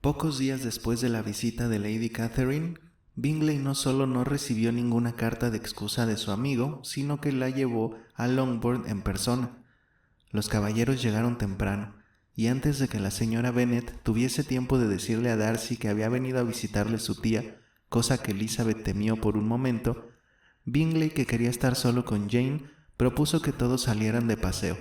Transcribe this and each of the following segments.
Pocos días después de la visita de Lady Catherine, Bingley no solo no recibió ninguna carta de excusa de su amigo, sino que la llevó a Longbourn en persona. Los caballeros llegaron temprano, y antes de que la señora Bennet tuviese tiempo de decirle a Darcy que había venido a visitarle su tía, cosa que Elizabeth temió por un momento, Bingley, que quería estar solo con Jane, propuso que todos salieran de paseo.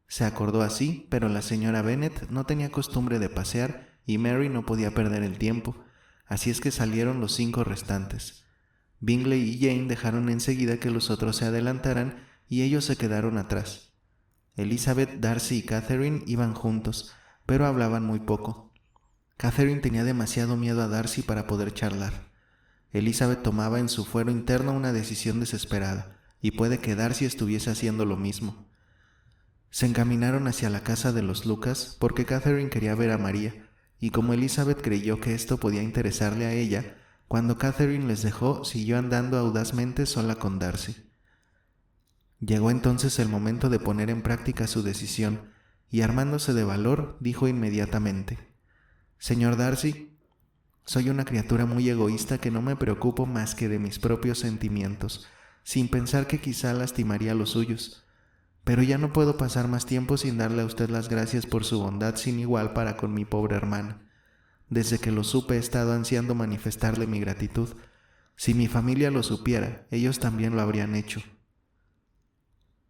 Se acordó así, pero la señora Bennet no tenía costumbre de pasear y Mary no podía perder el tiempo, así es que salieron los 5 restantes. Bingley y Jane dejaron enseguida que los otros se adelantaran y ellos se quedaron atrás. Elizabeth, Darcy y Catherine iban juntos, pero hablaban muy poco. Catherine tenía demasiado miedo a Darcy para poder charlar. Elizabeth tomaba en su fuero interno una decisión desesperada, y puede que Darcy estuviese haciendo lo mismo. Se encaminaron hacia la casa de los Lucas porque Catherine quería ver a María, y como Elizabeth creyó que esto podía interesarle a ella, cuando Catherine les dejó, siguió andando audazmente sola con Darcy. Llegó entonces el momento de poner en práctica su decisión, y armándose de valor, dijo inmediatamente: «Señor Darcy, soy una criatura muy egoísta que no me preocupo más que de mis propios sentimientos, sin pensar que quizá lastimaría los suyos. Pero ya no puedo pasar más tiempo sin darle a usted las gracias por su bondad sin igual para con mi pobre hermana. Desde que lo supe he estado ansiando manifestarle mi gratitud. Si mi familia lo supiera, ellos también lo habrían hecho».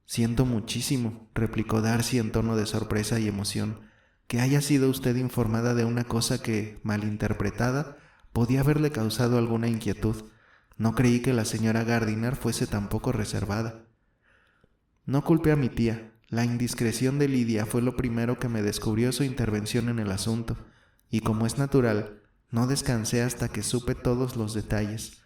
«Siento muchísimo», replicó Darcy en tono de sorpresa y emoción, «que haya sido usted informada de una cosa que, malinterpretada, podía haberle causado alguna inquietud. No creí que la señora Gardiner fuese tan poco reservada». «No culpe a mi tía. La indiscreción de Lidia fue lo primero que me descubrió su intervención en el asunto, y como es natural, no descansé hasta que supe todos los detalles.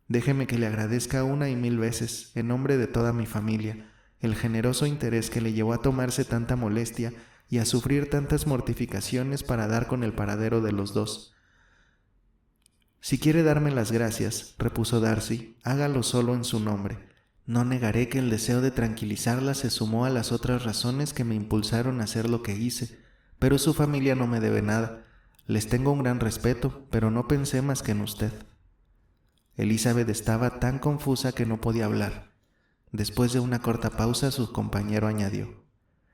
Déjeme que le agradezca 1,000 veces, en nombre de toda mi familia, el generoso interés que le llevó a tomarse tanta molestia y a sufrir tantas mortificaciones para dar con el paradero de los dos». «Si quiere darme las gracias», repuso Darcy, «hágalo solo en su nombre. No negaré que el deseo de tranquilizarla se sumó a las otras razones que me impulsaron a hacer lo que hice, pero su familia no me debe nada. Les tengo un gran respeto, pero no pensé más que en usted». Elizabeth estaba tan confusa que no podía hablar. Después de una corta pausa, su compañero añadió: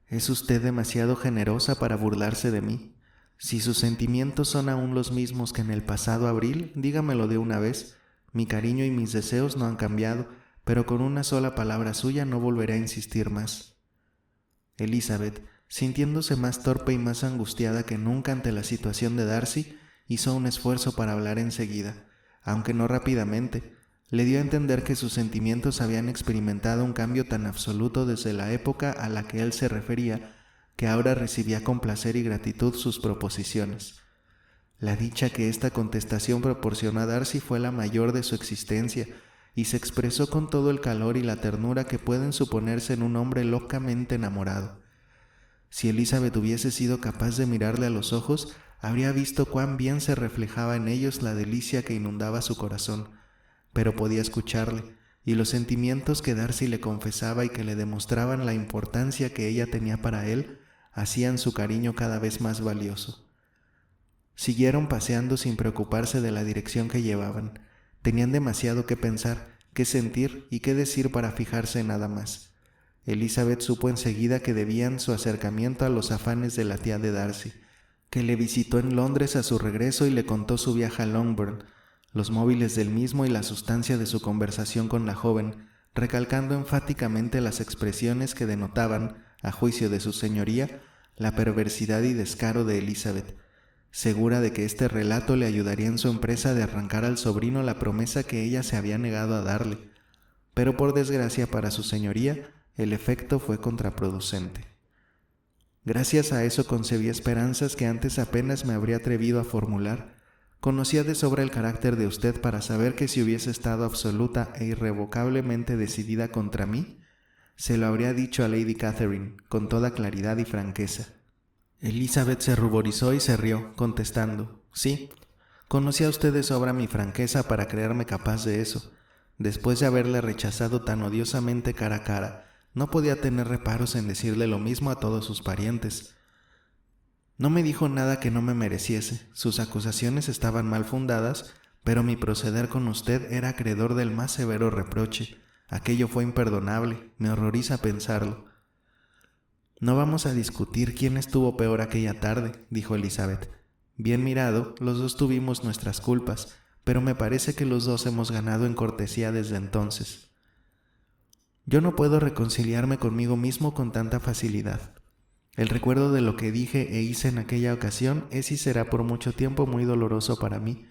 «Es usted demasiado generosa para burlarse de mí. Si sus sentimientos son aún los mismos que en el pasado abril, dígamelo de una vez. Mi cariño y mis deseos no han cambiado, pero con una sola palabra suya no volveré a insistir más». Elizabeth, sintiéndose más torpe y más angustiada que nunca ante la situación de Darcy, hizo un esfuerzo para hablar enseguida, aunque no rápidamente. Le dio a entender que sus sentimientos habían experimentado un cambio tan absoluto desde la época a la que él se refería, que ahora recibía con placer y gratitud sus proposiciones. La dicha que esta contestación proporcionó a Darcy fue la mayor de su existencia, y se expresó con todo el calor y la ternura que pueden suponerse en un hombre locamente enamorado. Si Elizabeth hubiese sido capaz de mirarle a los ojos, habría visto cuán bien se reflejaba en ellos la delicia que inundaba su corazón, pero podía escucharle, y los sentimientos que Darcy le confesaba y que le demostraban la importancia que ella tenía para él, hacían su cariño cada vez más valioso. Siguieron paseando sin preocuparse de la dirección que llevaban. Tenían demasiado que pensar, qué sentir y qué decir para fijarse en nada más. Elizabeth supo enseguida que debían su acercamiento a los afanes de la tía de Darcy, que le visitó en Londres a su regreso y le contó su viaje a Longbourn, los móviles del mismo y la sustancia de su conversación con la joven, recalcando enfáticamente las expresiones que denotaban, a juicio de su señoría, la perversidad y descaro de Elizabeth, segura de que este relato le ayudaría en su empresa de arrancar al sobrino la promesa que ella se había negado a darle. Pero por desgracia para su señoría, el efecto fue contraproducente. Gracias a eso concebí esperanzas que antes apenas me habría atrevido a formular. Conocía de sobra el carácter de usted para saber que si hubiese estado absoluta e irrevocablemente decidida contra mí, se lo habría dicho a Lady Catherine con toda claridad y franqueza. Elizabeth se ruborizó y se rió, contestando: «Sí, conocía usted de sobra mi franqueza para creerme capaz de eso. Después de haberle rechazado tan odiosamente cara a cara, no podía tener reparos en decirle lo mismo a todos sus parientes. No me dijo nada que no me mereciese. Sus acusaciones estaban mal fundadas, pero mi proceder con usted era acreedor del más severo reproche. Aquello fue imperdonable, me horroriza pensarlo. No vamos a discutir quién estuvo peor aquella tarde, dijo Elizabeth. Bien mirado, los dos tuvimos nuestras culpas, pero me parece que los dos hemos ganado en cortesía desde entonces. Yo no puedo reconciliarme conmigo mismo con tanta facilidad. El recuerdo de lo que dije e hice en aquella ocasión es y será por mucho tiempo muy doloroso para mí.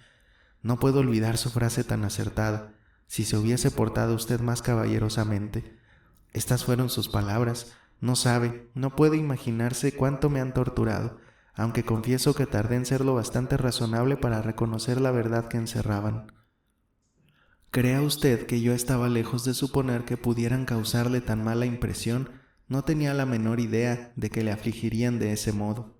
No puedo olvidar su frase tan acertada: si se hubiese portado usted más caballerosamente. Estas fueron sus palabras. No sabe, no puede imaginarse cuánto me han torturado, aunque confieso que tardé en ser lo bastante razonable para reconocer la verdad que encerraban. Crea usted que yo estaba lejos de suponer que pudieran causarle tan mala impresión. No tenía la menor idea de que le afligirían de ese modo.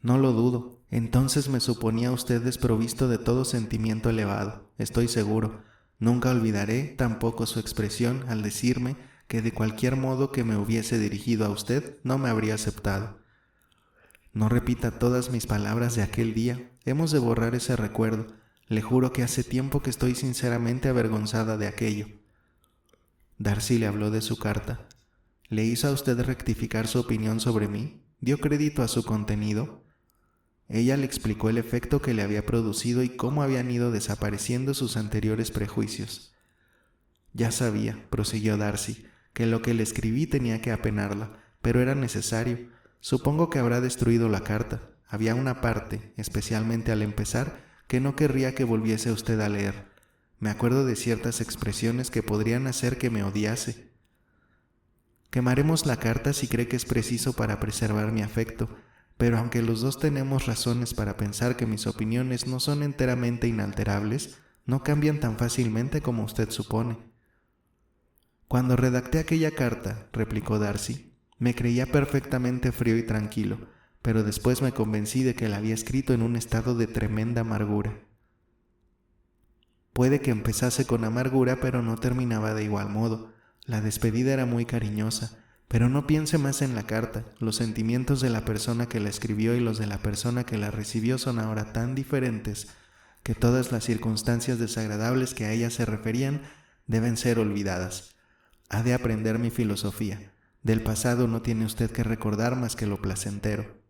No lo dudo. Entonces me suponía usted desprovisto de todo sentimiento elevado, estoy seguro. Nunca olvidaré tampoco su expresión al decirme que de cualquier modo que me hubiese dirigido a usted no me habría aceptado. No repita todas mis palabras de aquel día. Hemos de borrar ese recuerdo. Le juro que hace tiempo que estoy sinceramente avergonzada de aquello. Darcy le habló de su carta. ¿Le hizo a usted rectificar su opinión sobre mí? ¿Dio crédito a su contenido? Ella le explicó el efecto que le había producido y cómo habían ido desapareciendo sus anteriores prejuicios. Ya sabía, prosiguió Darcy, que lo que le escribí tenía que apenarla, pero era necesario. Supongo que habrá destruido la carta. Había una parte, especialmente al empezar, que no querría que volviese usted a leer. Me acuerdo de ciertas expresiones que podrían hacer que me odiase. Quemaremos la carta si cree que es preciso para preservar mi afecto, pero aunque los dos tenemos razones para pensar que mis opiniones no son enteramente inalterables, no cambian tan fácilmente como usted supone. Cuando redacté aquella carta, replicó Darcy, me creía perfectamente frío y tranquilo, pero después me convencí de que la había escrito en un estado de tremenda amargura. Puede que empezase con amargura, pero no terminaba de igual modo. La despedida era muy cariñosa, pero no piense más en la carta. Los sentimientos de la persona que la escribió y los de la persona que la recibió son ahora tan diferentes que todas las circunstancias desagradables que a ella se referían deben ser olvidadas. Ha de aprender mi filosofía. Del pasado no tiene usted que recordar más que lo placentero.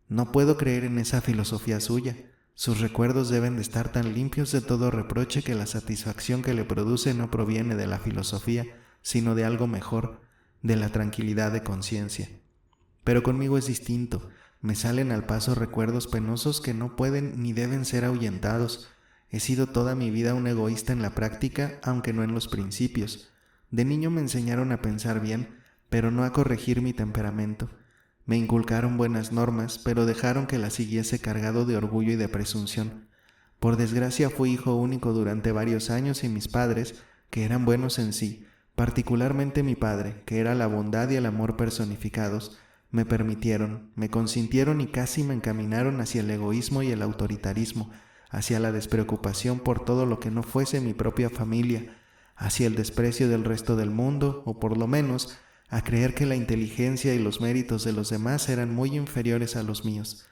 No puedo creer en esa filosofía suya. Sus recuerdos deben de estar tan limpios de todo reproche que la satisfacción que le produce no proviene de la filosofía, sino de algo mejor, de la tranquilidad de conciencia. Pero conmigo es distinto. Me salen al paso recuerdos penosos que no pueden ni deben ser ahuyentados. He sido toda mi vida un egoísta en la práctica, aunque no en los principios. De niño me enseñaron a pensar bien, pero no a corregir mi temperamento. Me inculcaron buenas normas, pero dejaron que las siguiese cargado de orgullo y de presunción. Por desgracia fui hijo único durante varios años y mis padres, que eran buenos en sí, particularmente mi padre, que era la bondad y el amor personificados, me permitieron, me consintieron y casi me encaminaron hacia el egoísmo y el autoritarismo, hacia la despreocupación por todo lo que no fuese mi propia familia, hacia el desprecio del resto del mundo, o por lo menos a creer que la inteligencia y los méritos de los demás eran muy inferiores a los míos.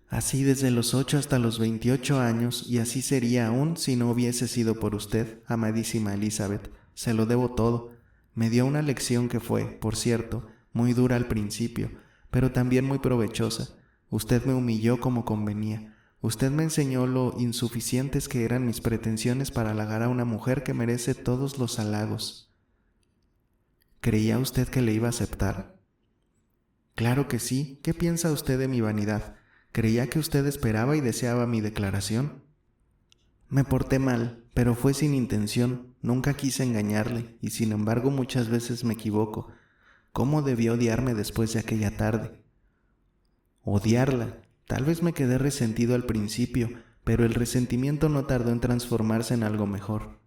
Así desde los 8 hasta los 28 años, y así sería aún si no hubiese sido por usted, amadísima Elizabeth. Se lo debo todo. Me dio una lección que fue, por cierto, muy dura al principio, pero también muy provechosa. Usted me humilló como convenía. Usted me enseñó lo insuficientes que eran mis pretensiones para halagar a una mujer que merece todos los halagos. ¿Creía usted que le iba a aceptar? Claro que sí. ¿Qué piensa usted de mi vanidad? ¿Creía que usted esperaba y deseaba mi declaración? Me porté mal, pero fue sin intención. Nunca quise engañarle, y sin embargo muchas veces me equivoco. ¿Cómo debió odiarme después de aquella tarde? Odiarla. Tal vez me quedé resentido al principio, pero el resentimiento no tardó en transformarse en algo mejor.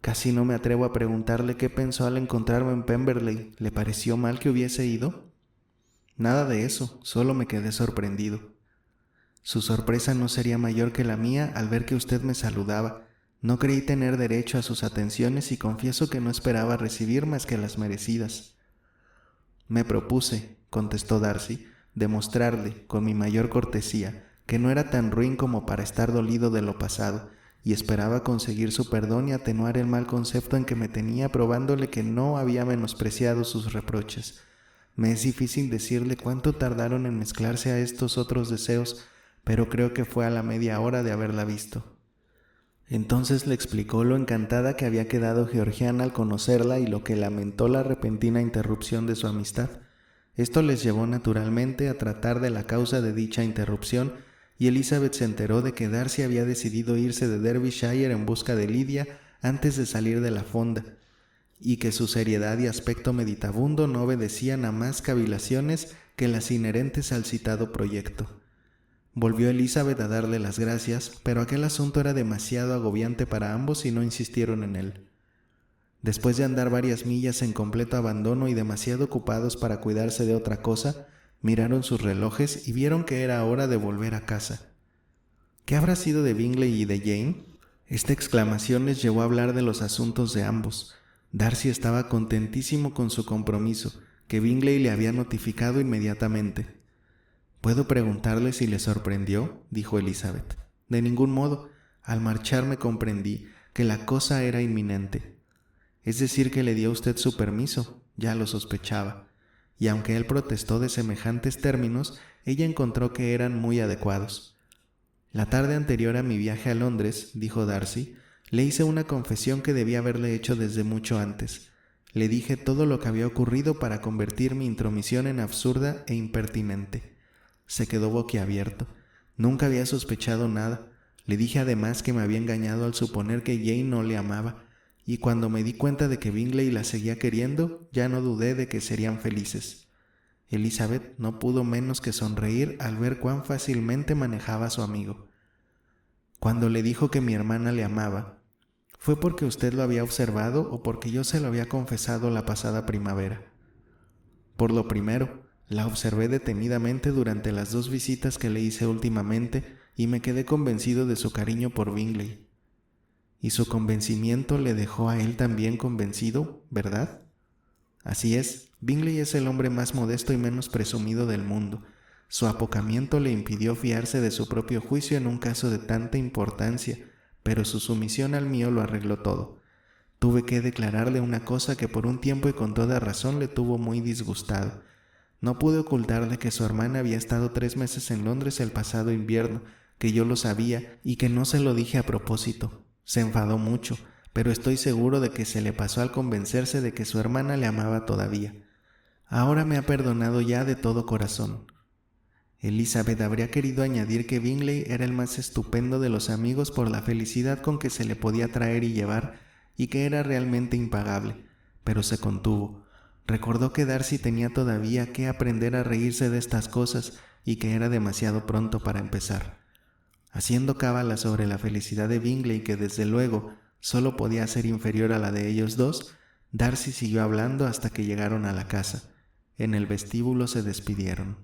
Casi no me atrevo a preguntarle qué pensó al encontrarme en Pemberley. ¿Le pareció mal que hubiese ido? Nada de eso, solo me quedé sorprendido. Su sorpresa no sería mayor que la mía al ver que usted me saludaba. No creí tener derecho a sus atenciones y confieso que no esperaba recibir más que las merecidas. Me propuse, contestó Darcy, demostrarle, con mi mayor cortesía, que no era tan ruin como para estar dolido de lo pasado, y esperaba conseguir su perdón y atenuar el mal concepto en que me tenía, probándole que no había menospreciado sus reproches. Me es difícil decirle cuánto tardaron en mezclarse a estos otros deseos, pero creo que fue a la media hora de haberla visto. Entonces le explicó lo encantada que había quedado Georgiana al conocerla y lo que lamentó la repentina interrupción de su amistad. Esto les llevó naturalmente a tratar de la causa de dicha interrupción, y Elizabeth se enteró de que Darcy había decidido irse de Derbyshire en busca de Lidia antes de salir de la fonda, y que su seriedad y aspecto meditabundo no obedecían a más cavilaciones que las inherentes al citado proyecto. Volvió Elizabeth a darle las gracias, pero aquel asunto era demasiado agobiante para ambos y no insistieron en él. Después de andar varias millas en completo abandono y demasiado ocupados para cuidarse de otra cosa, miraron sus relojes y vieron que era hora de volver a casa. ¿Qué habrá sido de Bingley y de Jane? Esta exclamación les llevó a hablar de los asuntos de ambos. Darcy estaba contentísimo con su compromiso, que Bingley le había notificado inmediatamente. «¿Puedo preguntarle si le sorprendió?», dijo Elizabeth. «De ningún modo. Al marcharme comprendí que la cosa era inminente. Es decir, que le dio a usted su permiso. Ya lo sospechaba». Y aunque él protestó de semejantes términos, ella encontró que eran muy adecuados. «La tarde anterior a mi viaje a Londres», dijo Darcy, «le hice una confesión que debía haberle hecho desde mucho antes. Le dije todo lo que había ocurrido para convertir mi intromisión en absurda e impertinente». Se quedó boquiabierto. Nunca había sospechado nada. Le dije además que me había engañado al suponer que Jane no le amaba, y cuando me di cuenta de que Bingley la seguía queriendo, ya no dudé de que serían felices. Elizabeth no pudo menos que sonreír al ver cuán fácilmente manejaba a su amigo. «Cuando le dijo que mi hermana le amaba, ¿fue porque usted lo había observado o porque yo se lo había confesado la pasada primavera?» «Por lo primero. La observé detenidamente durante las 2 visitas que le hice últimamente y me quedé convencido de su cariño por Bingley». «Y su convencimiento le dejó a él también convencido, ¿verdad?». «Así es. Bingley es el hombre más modesto y menos presumido del mundo. Su apocamiento le impidió fiarse de su propio juicio en un caso de tanta importancia, pero su sumisión al mío lo arregló todo. Tuve que declararle una cosa que por un tiempo y con toda razón le tuvo muy disgustado. No pude ocultarle que su hermana había estado 3 meses en Londres el pasado invierno, que yo lo sabía y que no se lo dije a propósito. Se enfadó mucho, pero estoy seguro de que se le pasó al convencerse de que su hermana le amaba todavía. Ahora me ha perdonado ya de todo corazón». Elizabeth habría querido añadir que Bingley era el más estupendo de los amigos por la felicidad con que se le podía traer y llevar, y que era realmente impagable, pero se contuvo. Recordó que Darcy tenía todavía que aprender a reírse de estas cosas y que era demasiado pronto para empezar. Haciendo cábala sobre la felicidad de Bingley, que desde luego solo podía ser inferior a la de ellos dos, Darcy siguió hablando hasta que llegaron a la casa. En el vestíbulo se despidieron.